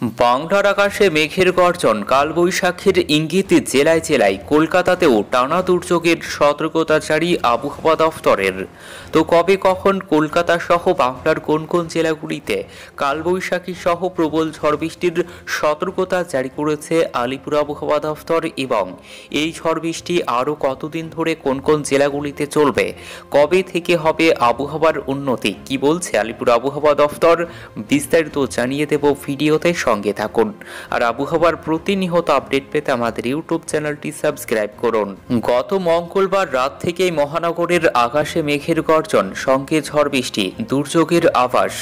বাংলার আকাশে মেঘের গর্জন, কালবৈশাখীর ইঙ্গিত জেলায় জেলায়। কলকাতাতেও টানা দুর্যোগের সতর্কতা জারি আবহাওয়া দফতরের। তো কবে কখন কলকাতা সহ বাংলার কোন কোন জেলাগুলিতে কালবৈশাখী সহ প্রবল ঝড় বৃষ্টির সতর্কতা জারি করেছে আলিপুর আবহাওয়া দফতর, এবং এই ঝড় বৃষ্টি আরও কতদিন ধরে কোন কোন জেলাগুলিতে চলবে, কবে থেকে হবে আবহাওয়ার উন্নতি, কি বলছে আলিপুর আবহাওয়া দফতর, বিস্তারিত জানিয়ে দেব ভিডিওতে। সঙ্গে থাকুন আর আবহাওয়ার প্রতিনিয়ত আপডেট পেতে আমাদের ইউটিউব চ্যানেলটি সাবস্ক্রাইব করুন। গত মঙ্গলবার রাত থেকেই মহানগরের আকাশে মেঘের গর্জন, সঙ্গে ঝড় বৃষ্টি, দুর্যোগের আভাস।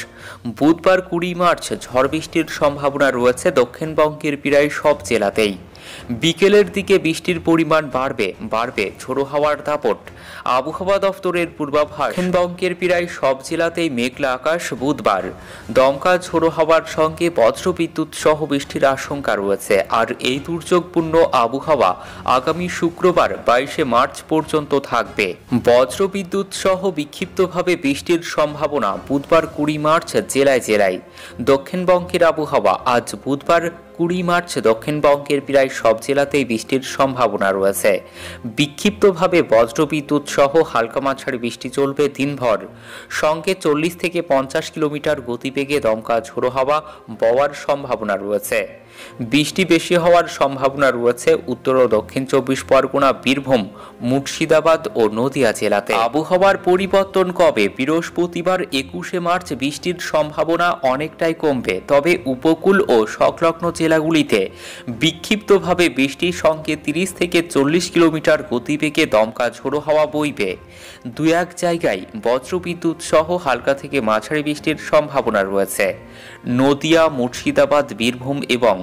বুধবার 20 মার্চ ঝড় বৃষ্টির সম্ভাবনা রয়েছে দক্ষিণবঙ্গের প্রায় সব জেলাতেই। বিকেলের দিকে বৃষ্টির পরিমাণ বাড়বে ঝোড়ো হাওয়ার দাপট। আবহাওয়া দফতরের পূর্বাভাস, দক্ষিণবঙ্গের প্রায় সব জেলাতেই মেঘলা আকাশ। বুধবার দমকা ঝোড়ো হাওয়ার সঙ্গে বজ্রবিদ্যুৎ সহ বৃষ্টির আশঙ্কা রয়েছে। আর এই দুর্যোগপূর্ণ আবহাওয়া আগামী শুক্রবার 22 মার্চ পর্যন্ত থাকবে। বজ্রবিদ্যুৎ সহ বিক্ষিপ্তভাবে বৃষ্টির সম্ভাবনা বুধবার 20 মার্চ জেলায় জেলায়। দক্ষিণবঙ্গের আবহাওয়া, আজ বুধবার 20 মার্চ দক্ষিণবঙ্গের প্রায় সব জেলাতেই বৃষ্টির সম্ভাবনা রয়েছে। বিক্ষিপ্তভাবে বজ্রবিদ্যুৎ সহ হালকা মাঝারি বৃষ্টি চলবে দিনভর, সঙ্গে 40 থেকে 50 কিলোমিটার গতিবেগে দমকা ঝোড়ো হাওয়া বওয়ার সম্ভাবনা রয়েছে। বৃষ্টি বেশি হওয়ার সম্ভাবনা রয়েছে উত্তর ও দক্ষিণ 24 পরগনা, বীরভূম, মুর্শিদাবাদ ও নদিয়া জেলাতে। আবহাওয়ার পরিবর্তন কবে? বৃহস্পতিবার 21 মার্চ বৃষ্টির সম্ভাবনা অনেকটাই কমবে, তবে উপকূল ও সংলগ্ন জেলাগুলিতে বিক্ষিপ্তভাবে বৃষ্টির সঙ্গে 30 থেকে 40 কিলোমিটার গতিবেগে দমকা ঝোড়ো হাওয়া বইবে। দু এক জায়গায় বজ্রবিদ্যুৎ সহ হালকা থেকে মাঝারি বৃষ্টির সম্ভাবনা রয়েছে। নদিয়া, মুর্শিদাবাদ, বীরভূম এবং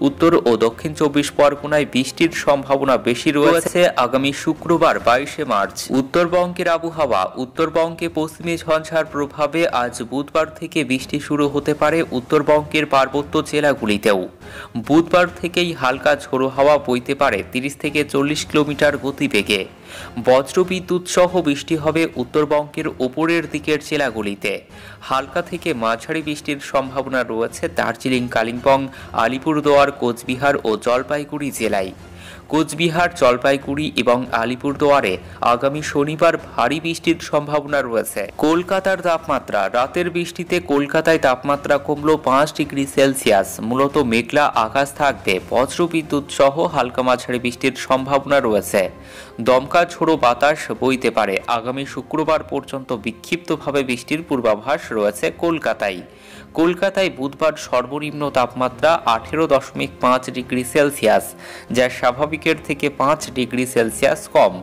উত্তর ও দক্ষিণ 24 পরগনায় বৃষ্টির সম্ভাবনা বেশি রয়েছে আগামী শুক্রবার 22 মার্চ। উত্তরবঙ্গের আবহাওয়া, উত্তরবঙ্গে পশ্চিমী ঝঞ্ঝার প্রভাবে আজ বুধবার থেকে বৃষ্টি শুরু হতে পারে উত্তরবঙ্গের পার্বত্য জেলাগুলিতেও। বুধবার থেকেই হালকা ঝোড়ো হাওয়া বইতে পারে 30 থেকে 40 কিলোমিটার গতিবেগে। বজ্রবিদ্যুৎ সহ বৃষ্টি হবে উত্তরবঙ্গের ওপরের দিকের জেলাগুলিতে। হালকা থেকে মাঝারি বৃষ্টির সম্ভাবনা রয়েছে দার্জিলিং, কালিম্পং, আলিপুরদুয়ার, কোচবিহার ও জলপাইগুড়ি জেলায়। কোচবিহার, জলপাইগুড়ি এবং আলিপুরদুয়ারে আগামী শনিবার ভারী বৃষ্টির সম্ভাবনা রয়েছে। কলকাতার তাপমাত্রা, রাতের বৃষ্টিতে কলকাতায় তাপমাত্রা কমল 5 ডিগ্রি সেলসিয়াস। মূলত মেঘলা আকাশ থাকবে, বজ্রবিদ্যুৎ সহ হালকা মাঝারি বৃষ্টির সম্ভাবনা রয়েছে। দমকা ঝোড়ো বাতাস বইতে পারে। আগামী শুক্রবার পর্যন্ত বিক্ষিপ্তভাবে বৃষ্টির পূর্বাভাস রয়েছে কলকাতায় বুধবার সর্বনিম্ন তাপমাত্রা 18.5 ডিগ্রি সেলসিয়াস, যা স্বাভাবিকের থেকে 5 ডিগ্রি সেলসিয়াস কম।